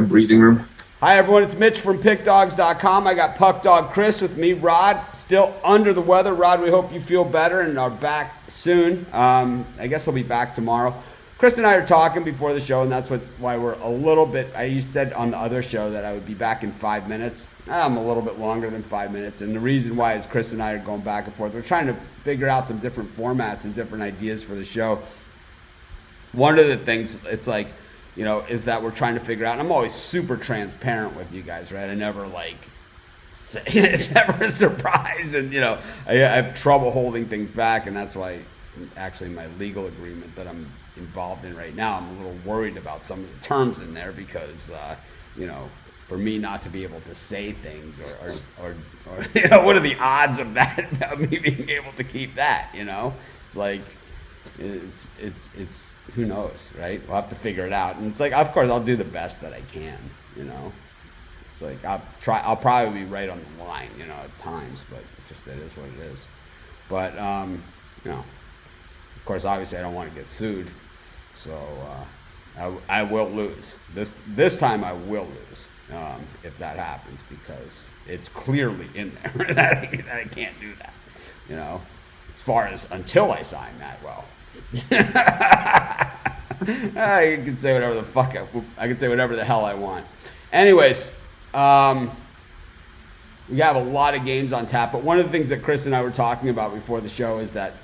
a breathing room. Hi, everyone. It's Mitch from PickDogs.com. I got Puck Dog Chris with me. Rod, still under the weather. Rod, we hope you feel better and are back soon. I guess he'll be back tomorrow. Chris and I are talking before the show, and that's why we're a little bit. I said on the other show that I would be back in 5 minutes. I'm a little bit longer than 5 minutes, and the reason why is Chris and I are going back and forth. We're trying to figure out some different formats and different ideas for the show. One of the things, it's like, is that we're trying to figure out, and I'm always super transparent with you guys, right? I never say, it's never a surprise, and, I have trouble holding things back, and that's why actually my legal agreement that I'm involved in right now, I'm a little worried about some of the terms in there because, for me not to be able to say things or what are the odds of that, of me being able to keep that, It's like, it's who knows, right? We'll have to figure it out. And it's like, of course, I'll do the best that I can, It's like, I'll probably be right on the line, at times, but just it is what it is. But, of course, obviously I don't want to get sued, so I will lose. This time I will lose if that happens because it's clearly in there that I can't do that, As far as until I sign that, well, I can say whatever the fuck I can say whatever the hell I want. Anyways, we have a lot of games on tap, but one of the things that Chris and I were talking about before the show is that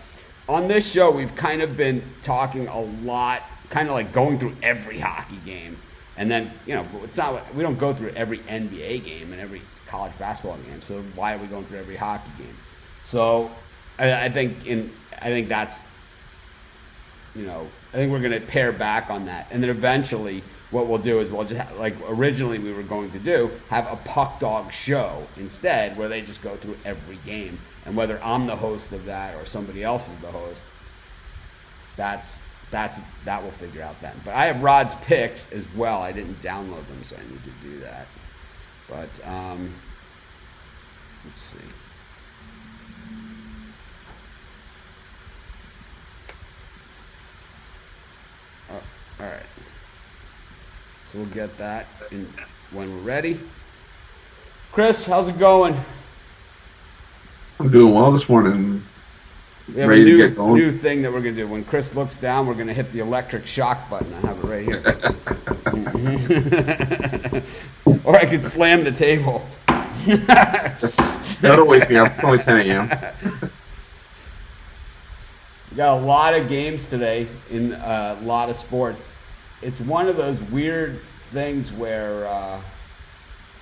on this show, we've kind of been talking a lot, kind of like going through every hockey game. And then, it's not, we don't go through every NBA game and every college basketball game. So why are we going through every hockey game? So I think that's, I think we're going to pare back on that. And then eventually what we'll do is we'll just, originally we were going to do, have a Puck Dog show instead where they just go through every game. And whether I'm the host of that or somebody else is the host, that we'll figure out then. But I have Rod's picks as well. I didn't download them, so I need to do that. But let's see. Oh, all right. So we'll get that in when we're ready. Chris, how's it going? I'm doing well this morning. We have a new thing that we're going to do. When Chris looks down, we're going to hit the electric shock button. I have it right here. Or I could slam the table. That'll wake me up. It's only 10 a.m. We got a lot of games today in a lot of sports. It's one of those weird things where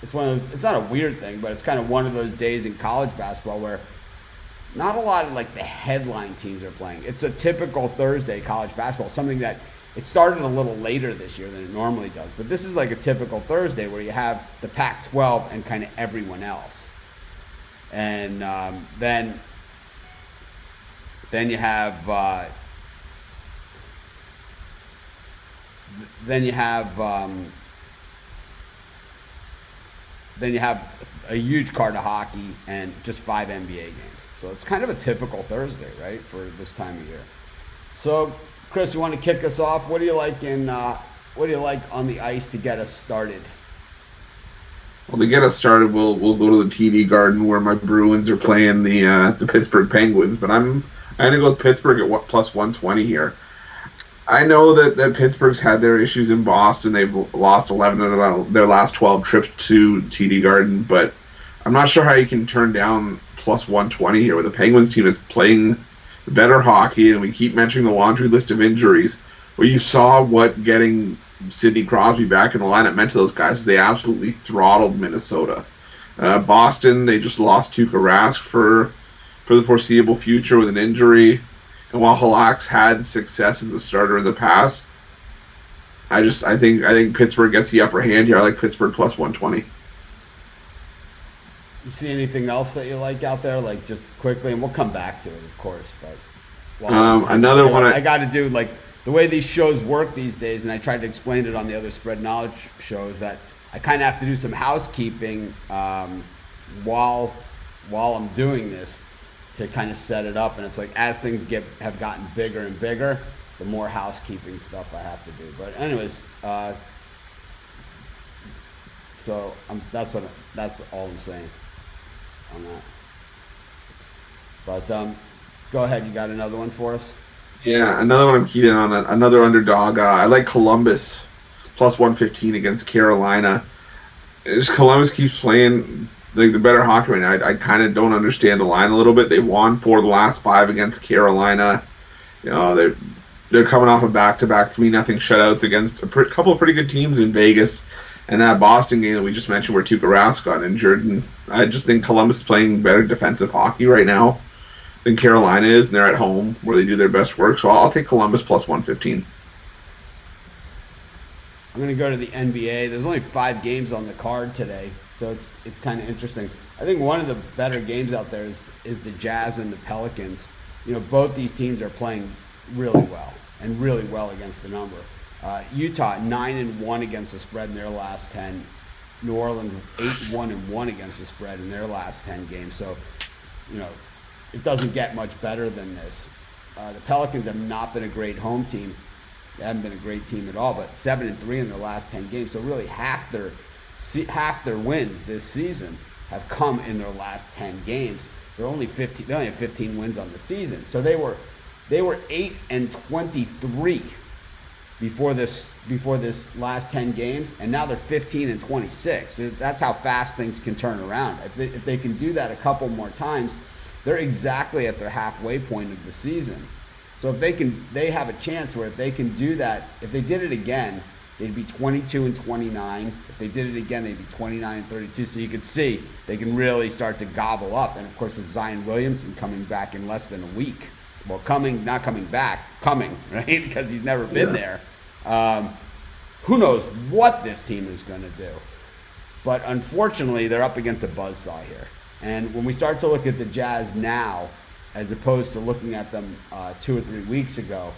it's not a weird thing, but it's kind of one of those days in college basketball where not a lot of the headline teams are playing. It's a typical Thursday college basketball, something that it started a little later this year than it normally does. But this is like a typical Thursday where you have the Pac-12 and kind of everyone else. And then you have a huge card of hockey and just 5 NBA games. So it's kind of a typical Thursday, right, for this time of year. So, Chris, you want to kick us off? What do you like on the ice to get us started? Well, to get us started, we'll go to the TD Garden where my Bruins are playing the Pittsburgh Penguins. But I'm going to go with Pittsburgh at plus 120 here. I know that Pittsburgh's had their issues in Boston. They've lost 11 of their last 12 trips to TD Garden, but I'm not sure how you can turn down plus 120 here with the Penguins team that's playing better hockey, and we keep mentioning the laundry list of injuries. Well, you saw what getting Sidney Crosby back in the lineup meant to those guys. They absolutely throttled Minnesota. Boston, they just lost Tuukka Rask for the foreseeable future with an injury. And while Halak's had success as a starter in the past, I think Pittsburgh gets the upper hand here. I like Pittsburgh plus 120. You see anything else that you like out there? Just quickly, and we'll come back to it, of course. But another one I got to do the way these shows work these days, and I tried to explain it on the other Spread Knowledge show, is that I kind of have to do some housekeeping while I'm doing this to kind of set it up. And it's as things have gotten bigger and bigger, the more housekeeping stuff I have to do. But anyways, So that's all I'm saying on that. But go ahead. You got another one for us? Yeah, another one I'm keyed in on. Another underdog. I like Columbus plus 115 against Carolina. Columbus keeps playing like the better hockey right now. I kind of don't understand the line a little bit. They won 4 of the last 5 against Carolina. You know, they're coming off a back-to-back 3-0 shutouts against a couple of pretty good teams in Vegas. And that Boston game that we just mentioned where Tuukka Rask got injured. And I just think Columbus is playing better defensive hockey right now than Carolina is, and they're at home where they do their best work. So I'll take Columbus plus 115. I'm going to go to the NBA. There's only 5 games on the card today, so it's kind of interesting. I think one of the better games out there is the Jazz and the Pelicans. You know, both these teams are playing really well against the number. Utah 9-1 against the spread in their last 10. New Orleans 8-1 against the spread in their last 10 games. So, you know, it doesn't get much better than this. The Pelicans have not been a great home team. They haven't been a great team at all, but 7-3 in their last 10 games. So really half their wins this season have come in their last 10 games. They only have 15 wins on the season. So they were 8-23 before this last 10 games, and now they're 15-26. That's how fast things can turn around. If they can do that a couple more times, they're exactly at their halfway point of the season. So if they have a chance where if they can do that, if they did it again, they'd be 22-29. If they did it again, they'd be 29-32. So you could see they can really start to gobble up. And of course, with Zion Williamson coming back in less than a week, well, coming, right? Because he's never been there. Who knows what this team is going to do? But unfortunately, they're up against a buzzsaw here. And when we start to look at the Jazz now, as opposed to looking at them 2 or 3 weeks ago,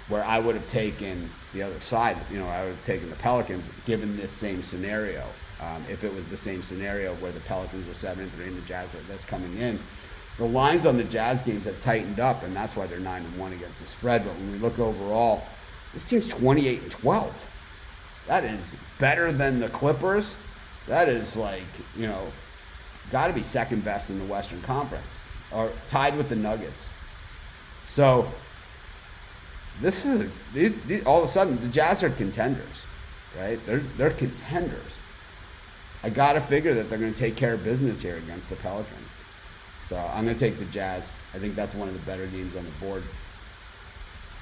where I would have taken the other side, you know, I would have taken the Pelicans, given this same scenario. If it was the same scenario where the Pelicans were 7-3 and the Jazz were this coming in, the lines on the Jazz games have tightened up, and that's why they're 9-1 against the spread. But when we look overall, this team's 28-12. That is better than the Clippers. That is like, you know, got to be second best in the Western Conference, or tied with the Nuggets. So this is these all of a sudden the Jazz are contenders, right? They're contenders. I got to figure that they're going to take care of business here against the Pelicans. So I'm going to take the Jazz. I think that's one of the better games on the board.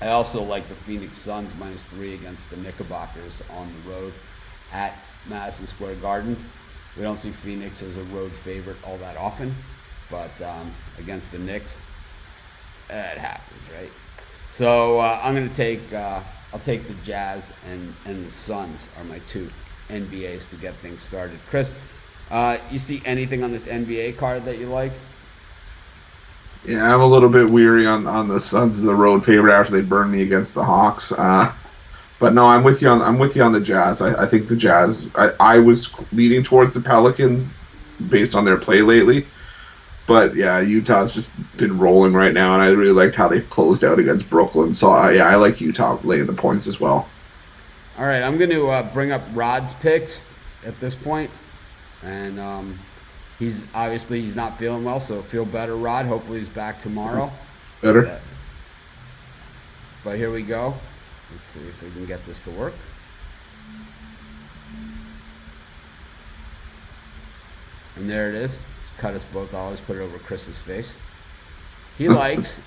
I also like the Phoenix Suns -3 against the Knickerbockers on the road at Madison Square Garden. We don't see Phoenix as a road favorite all that often, but against the Knicks, it happens, right? So I'm going to take I'll take the Jazz and the Suns are my 2 NBAs to get things started. Chris, you see anything on this NBA card that you like? Yeah, I'm a little bit weary on the Suns as the road favorite after they burned me against the Hawks. But no, I'm with you on the Jazz. I think the Jazz. I was leaning towards the Pelicans based on their play lately, but yeah, Utah's just been rolling right now, and I really liked how they've closed out against Brooklyn. So yeah, I like Utah laying the points as well. All right, I'm going to bring up Rod's picks at this point, and he's not feeling well, so feel better, Rod. Hopefully he's back tomorrow. Better. But here we go. Let's see if we can get this to work. And there it is. Let's cut us both. I'll always put it over Chris's face. He likes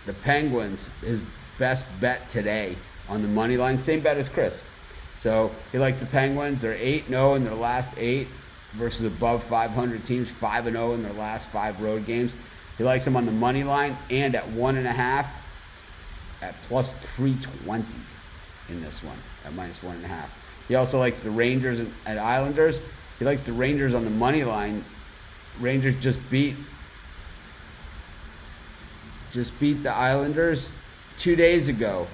the Penguins, his best bet today on the money line. Same bet as Chris. So he likes the Penguins. They're 8-0 in their last 8 versus above 500 teams, 5-0 in their last 5 road games. He likes them on the money line and at 1.5 at plus 320 in this one at -1.5. He also likes the Rangers at Islanders. He likes the Rangers on the money line. Rangers just beat the Islanders 2 days ago,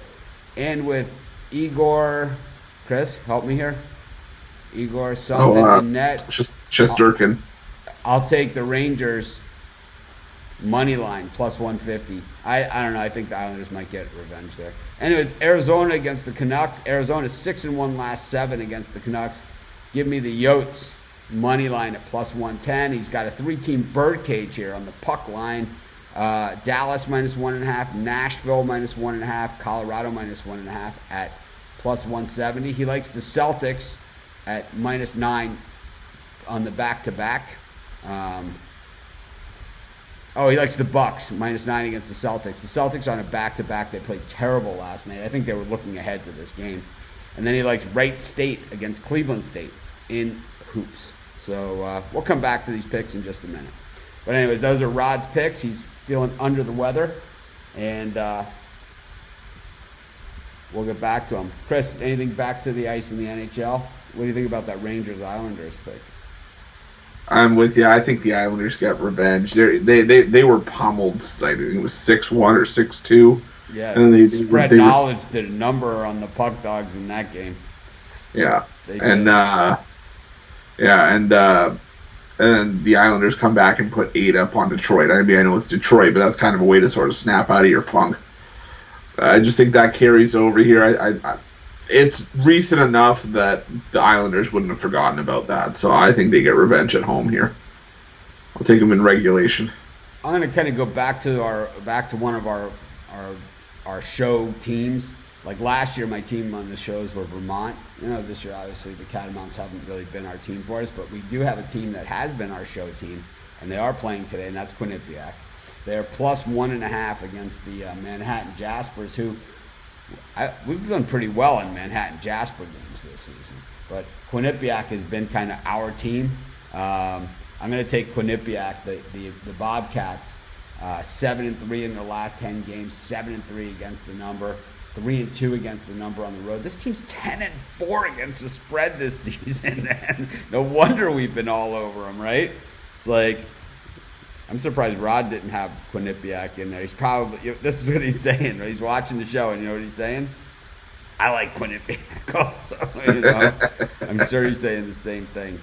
and with Igor, Chris, help me here. Igor something in net. Shesterkin. I'll take the Rangers money line plus 150. I don't know. I think the Islanders might get revenge there. Anyways, Arizona against the Canucks. Arizona's 6-1 last 7 against the Canucks. Give me the Yotes money line at plus 110. He's got a 3-team birdcage here on the puck line. Dallas minus 1.5, Nashville minus 1.5, Colorado minus 1.5 at plus 170. He likes the Celtics at minus 9 on the back-to-back. He likes the Bucks minus 9 against the Celtics. The Celtics on a back-to-back. They played terrible last night. I think they were looking ahead to this game. And then he likes Wright State against Cleveland State in hoops. So we'll come back to these picks in just a minute. But anyways, those are Rod's picks. He's feeling under the weather. And we'll get back to him. Chris, anything back to the ice in the NHL? What do you think about that Rangers-Islanders pick? I'm with you. I think the Islanders got revenge. They were pummeled. I think it was 6-1 or 6-2. Yeah, and spread knowledge did a number on the puck dogs in that game. Yeah, and the Islanders come back and put 8 up on Detroit. I mean, I know it's Detroit, but that's kind of a way to sort of snap out of your funk. I just think that carries over here. It's recent enough that the Islanders wouldn't have forgotten about that, so I think they get revenge at home here. I'll take them in regulation. I'm going to kind of go back to one of our show teams. Like last year, my team on the shows were Vermont. This year, obviously, the Catamounts haven't really been our team for us, but we do have a team that has been our show team, and they are playing today, and that's Quinnipiac. They're plus 1.5 against the Manhattan Jaspers, who we've done pretty well in Manhattan Jasper games this season. But Quinnipiac has been kind of our team. I'm going to take Quinnipiac, the Bobcats, 7-3 in their last 10 games, 7-3 against the number, 3-2 against the number on the road. This team's 10-4 against the spread this season, man. No wonder we've been all over them, right? It's like, I'm surprised Rod didn't have Quinnipiac in there. He's probably, this is what he's saying. Right? He's watching the show, and you know what he's saying? I like Quinnipiac also. I'm sure he's saying the same thing.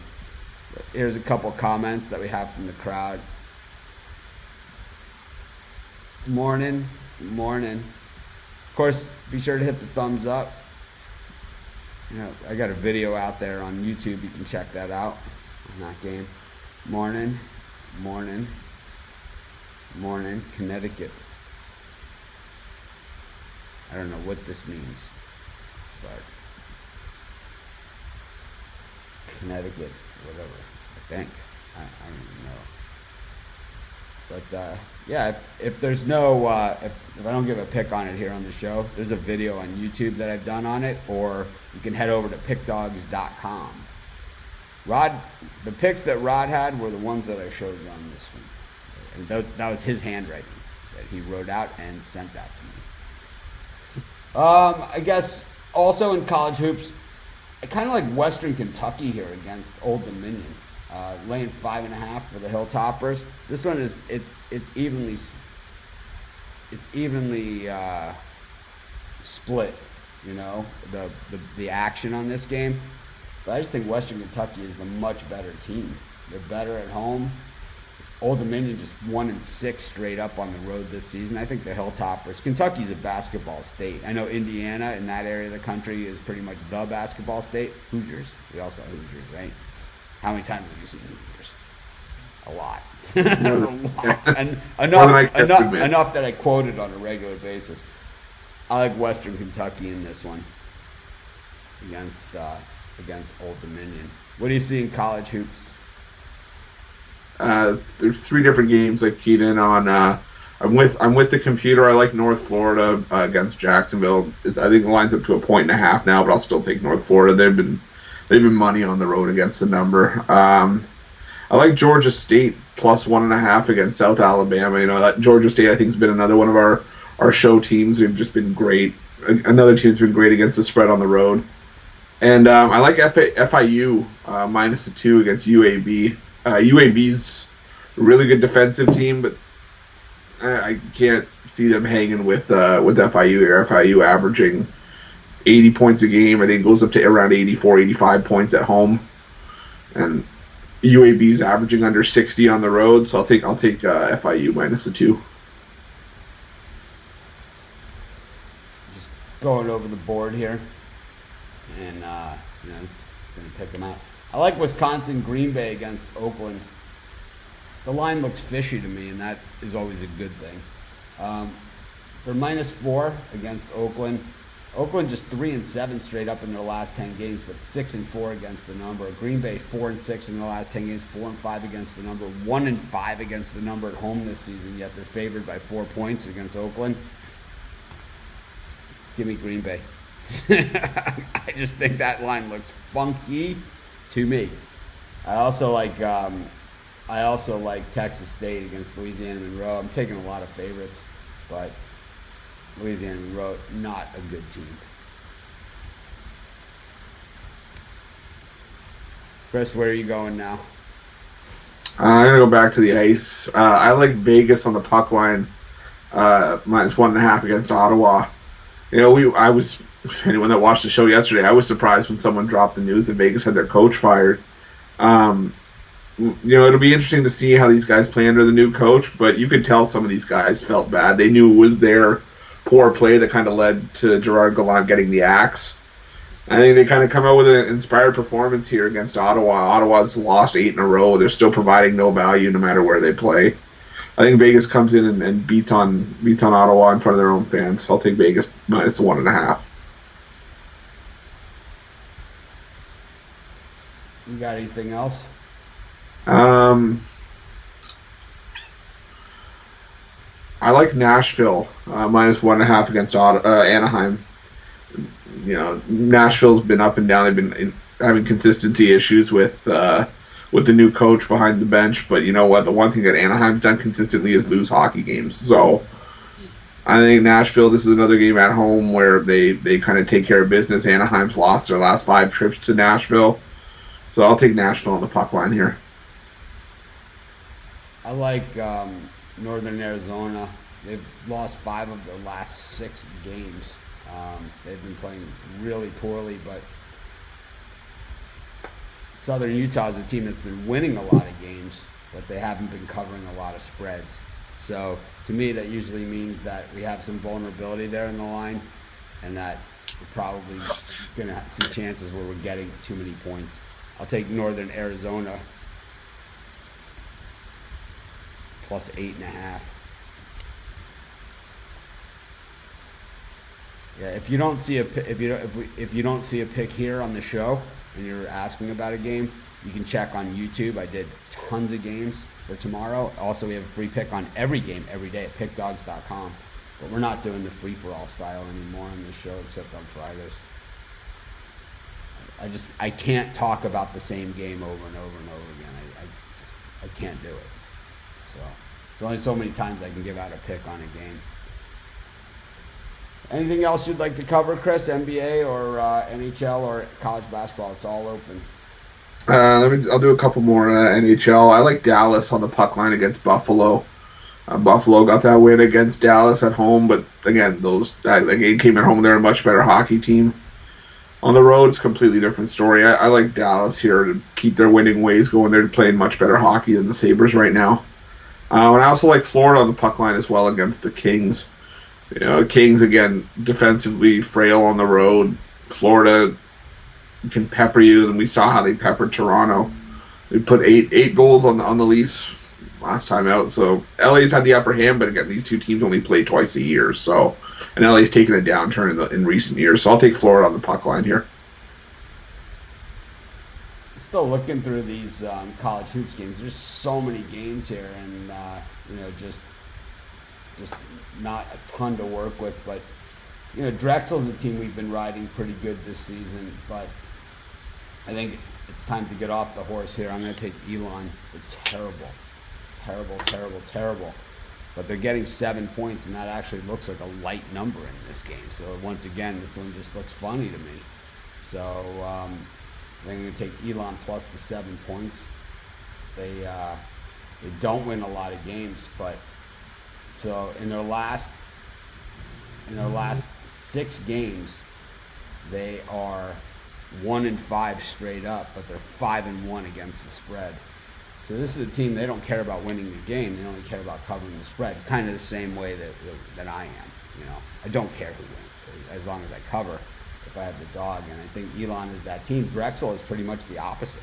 But here's a couple comments that we have from the crowd. Morning. Of course, be sure to hit the thumbs up. I got a video out there on YouTube. You can check that out on that game. Morning, Connecticut. I don't know what this means, but Connecticut, whatever, I think. I don't even know. But if there's no, if I don't give a pick on it here on the show, there's a video on YouTube that I've done on it, or you can head over to pickdogs.com. Rod, the picks that Rod had were the ones that I showed you on this one. And that was his handwriting that he wrote out and sent that to me. I guess also in college hoops, I kind of like Western Kentucky here against Old Dominion, laying 5.5 for the Hilltoppers. This one is it's evenly split, the action on this game. But I just think Western Kentucky is the much better team. They're better at home. Old Dominion just 1-6 straight up on the road this season. I think the Hilltoppers. Kentucky's a basketball state. I know Indiana in that area of the country is pretty much the basketball state. Hoosiers. We also have Hoosiers, right? How many times have you seen Hoosiers? A lot. A lot. And enough that I quoted on a regular basis. I like Western Kentucky in this one against Old Dominion. What do you see in college hoops? There's 3 different games I keyed in on. I'm with the computer. I like North Florida against Jacksonville. I think the line's up to 1.5 now, but I'll still take North Florida. They've been money on the road against the number. I like Georgia State plus 1.5 against South Alabama. That Georgia State I think has been another one of our show teams. They've just been great. Another team's been great against the spread on the road. And I like FIU minus 2 against UAB. UAB's a really good defensive team, but I can't see them hanging with FIU here. FIU averaging 80 points a game. I think it goes up to around 84, 85 points at home. And UAB's averaging under 60 on the road, so I'll take FIU minus 2. Just going over the board here. And, Going to pick them out. I like Wisconsin Green Bay against Oakland. The line looks fishy to me, and that is always a good thing. They're -4 against Oakland. Oakland just 3-7 straight up in their last 10 games, but 6-4 against the number. Green Bay 4-6 in the last 10 games, 4-5 against the number, 1-5 against the number at home this season. Yet they're favored by 4 points against Oakland. Give me Green Bay. I just think that line looks funky to me. I also like Texas State against Louisiana Monroe. I'm taking a lot of favorites, but Louisiana Monroe, not a good team. Chris, where are you going now? I'm going to go back to the ice. I like Vegas on the puck line, -1.5 against Ottawa. Anyone that watched the show yesterday, I was surprised when someone dropped the news that Vegas had their coach fired. It'll be interesting to see how these guys play under the new coach, but you could tell some of these guys felt bad. They knew it was their poor play that kind of led to Gerard Gallant getting the axe. I think they kind of come out with an inspired performance here against Ottawa. Ottawa's lost 8 in a row. They're still providing no value no matter where they play. I think Vegas comes in and beats on Ottawa in front of their own fans. I'll take Vegas -1.5. You got anything else? I like Nashville -1.5 against Anaheim. Nashville's been up and down. They've been having consistency issues with the new coach behind the bench. But you know what? The one thing that Anaheim's done consistently is lose hockey games. So I think Nashville, this is another game at home where they kind of take care of business. Anaheim's lost their last 5 trips to Nashville. So I'll take Nashville on the puck line here. I like Northern Arizona. They've lost 5 of their last 6 games. They've been playing really poorly, but Southern Utah is a team that's been winning a lot of games, but they haven't been covering a lot of spreads. So to me, that usually means that we have some vulnerability there in the line, and that we're probably going to see chances where we're getting too many points. I'll take Northern Arizona +8.5. Yeah, if you don't see a pick here on the show and you're asking about a game, you can check on YouTube. I did tons of games for tomorrow. Also, we have a free pick on every game every day at pickdogs.com. But we're not doing the free-for-all style anymore on this show except on Fridays. I can't talk about the same game over and over and over again. I can't do it. So there's only so many times I can give out a pick on a game. Anything else you'd like to cover, Chris? NBA or NHL or college basketball? It's all open. I'll do a couple more NHL. I like Dallas on the puck line against Buffalo. Buffalo got that win against Dallas at home, but again, that game came at home. They're a much better hockey team. On the road, it's a completely different story. I like Dallas here to keep their winning ways going. They're playing much better hockey than the Sabres right now. And I also like Florida on the puck line as well against the Kings. Kings, again, defensively frail on the road. Florida can pepper you, and we saw how they peppered Toronto. They put eight goals on the Leafs last time out. So LA's had the upper hand, but again, these two teams only play twice a year. And LA's taken a downturn in recent years. So I'll take Florida on the puck line here. I'm still looking through these college hoops games. There's so many games here, and just not a ton to work with. But Drexel's a team we've been riding pretty good this season, but I think it's time to get off the horse here. I'm going to take Elon. They're terrible. But they're getting 7 points, and that actually looks like a light number in this game. So once again, this one just looks funny to me. So I'm going to take Elon plus the 7 points. They don't win a lot of games, but so in their last 6 games, they are 1-5 straight up, but they're 5-1 against the spread. So this is a team, they don't care about winning the game. They only care about covering the spread, kind of the same way that I am. I don't care who wins as long as I cover. if I have the dog, and I think Elon is that team. Drexel is pretty much the opposite.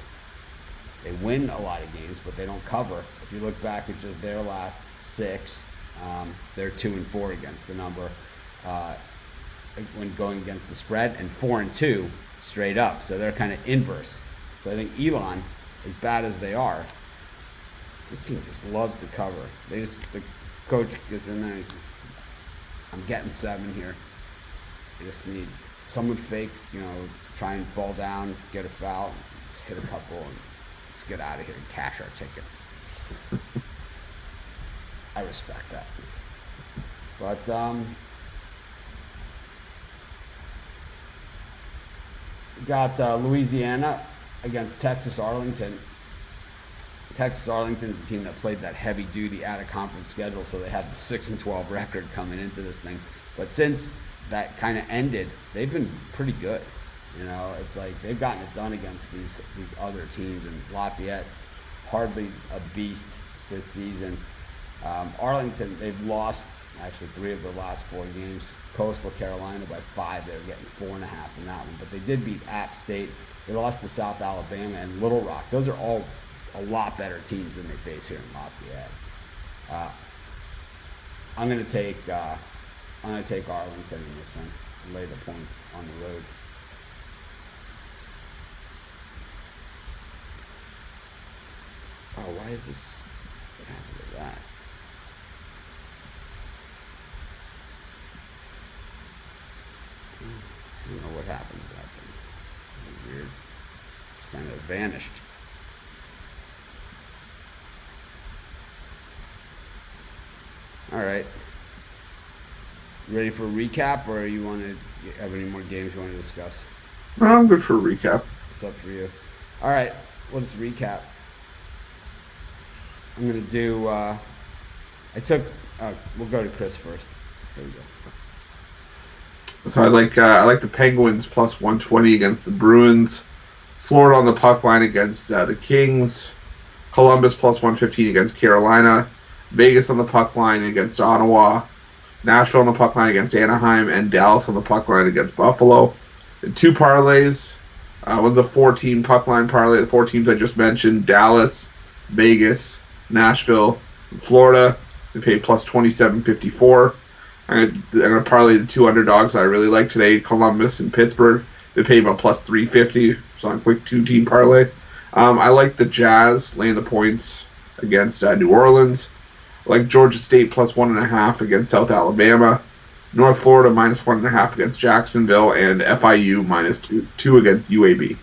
They win a lot of games, but they don't cover. If you look back at just their last 6, they're 2-4 against the number when going against the spread, and 4-2 straight up. So they're kind of inverse. So I think Elon, as bad as they are, this team just loves to cover. The coach gets in there. I'm getting 7 here. I just need someone fake, try and fall down, get a foul, just hit a couple, and let's get out of here and cash our tickets. I respect that. But we got Louisiana against Texas Arlington. Texas Arlington's a team that played that heavy-duty out-of-conference schedule, so they had the 6-12 record coming into this thing. But since that kind of ended, they've been pretty good. It's like they've gotten it done against these other teams, and Lafayette, hardly a beast this season. Arlington, they've lost actually 3 of their last 4 games. Coastal Carolina by 5. They were getting 4.5 in that one, but they did beat App State. They lost to South Alabama and Little Rock. Those are all a lot better teams than they face here in Lafayette. I'm gonna take Arlington in this one and lay the points on the road. Oh, why is this? What happened to that? I don't know what happened to that thing. Weird. It's kind of vanished. All right. You ready for a recap, or you want to have any more games you want to discuss? No, I'm good for a recap. It's up for you. All right. We'll just recap. I'm going to do, we'll go to Chris first. There we go. So I like the Penguins plus 120 against the Bruins. Florida on the puck line against the Kings. Columbus plus 115 against Carolina. Vegas on the puck line against Ottawa. Nashville on the puck line against Anaheim. And Dallas on the puck line against Buffalo. The 2 parlays. One's a 4-team puck line parlay. The 4 teams I just mentioned. Dallas, Vegas, Nashville, and Florida. They pay plus 27.54. I'm going to parlay the 2 underdogs I really like today, Columbus and Pittsburgh. They pay about plus 350, so a quick 2-team parlay. I like the Jazz laying the points against New Orleans. I like Georgia State plus 1.5 against South Alabama. North Florida minus 1.5 against Jacksonville, and FIU minus 2 against UAB.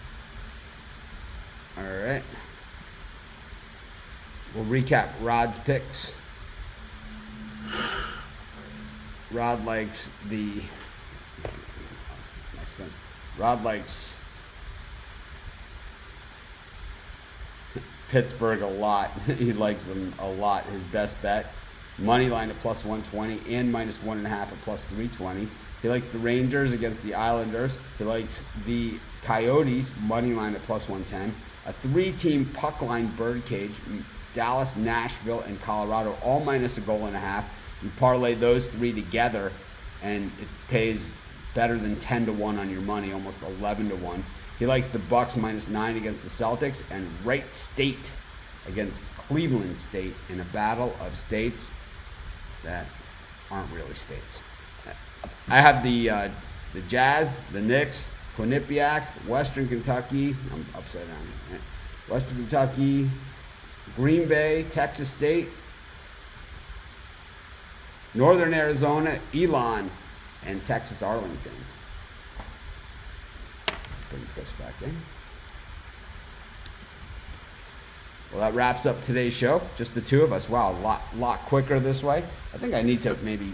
All right. We'll recap Rod's picks. Rod likes Pittsburgh a lot. He likes them a lot. His best bet, money line at plus 120 and minus 1.5 at plus 320. He likes the Rangers against the Islanders. He likes the Coyotes, money line at plus 110. A 3-team puck line birdcage, Dallas, Nashville, and Colorado, all minus a goal and a half. You parlay those 3 together, and it pays better than 10-1 on your money, almost 11-1. He likes the Bucks minus 9 against the Celtics, and Wright State against Cleveland State in a battle of states that aren't really states. I have the Jazz, the Knicks, Quinnipiac, Western Kentucky. I'm upside down. Right? Western Kentucky, Green Bay, Texas State, Northern Arizona, Elon, and Texas Arlington. Bring Chris back in. Well, that wraps up today's show. Just the 2 of us. Wow, a lot quicker this way. I think I need to maybe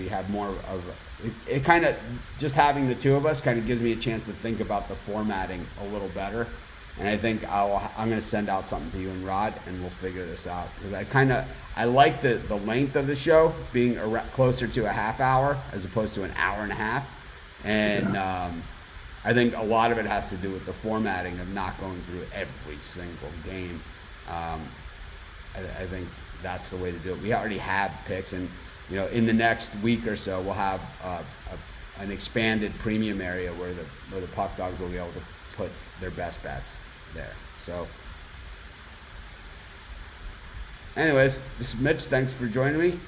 have more of it. Kind of just having the 2 of us kind of gives me a chance to think about the formatting a little better. And I think I'm going to send out something to you and Rod, and we'll figure this out. Because I like the length of the show being closer to a half hour as opposed to an hour and a half. And I think a lot of it has to do with the formatting of not going through every single game. I think that's the way to do it. We already have picks, and in the next week or so, we'll have an expanded premium area where the Puck Dogs will be able to put their best bets there. So, anyways, this is Mitch. Thanks for joining me.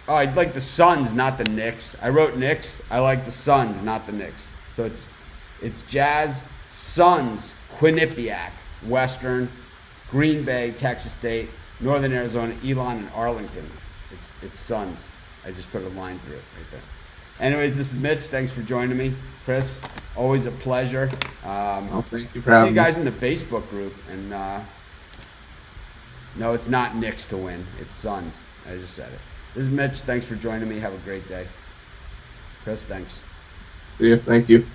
Oh, I like the Suns, not the Knicks. I wrote Knicks. I like the Suns, not the Knicks. So it's Jazz, Suns, Quinnipiac, Western, Green Bay, Texas State, Northern Arizona, Elon, and Arlington. It's Suns. I just put a line through it right there. Anyways, this is Mitch. Thanks for joining me. Chris, always a pleasure. Thank you for having me. See you guys in the Facebook group. And no, it's not Knicks to win. It's Suns. I just said it. This is Mitch. Thanks for joining me. Have a great day. Chris, thanks. See you. Thank you.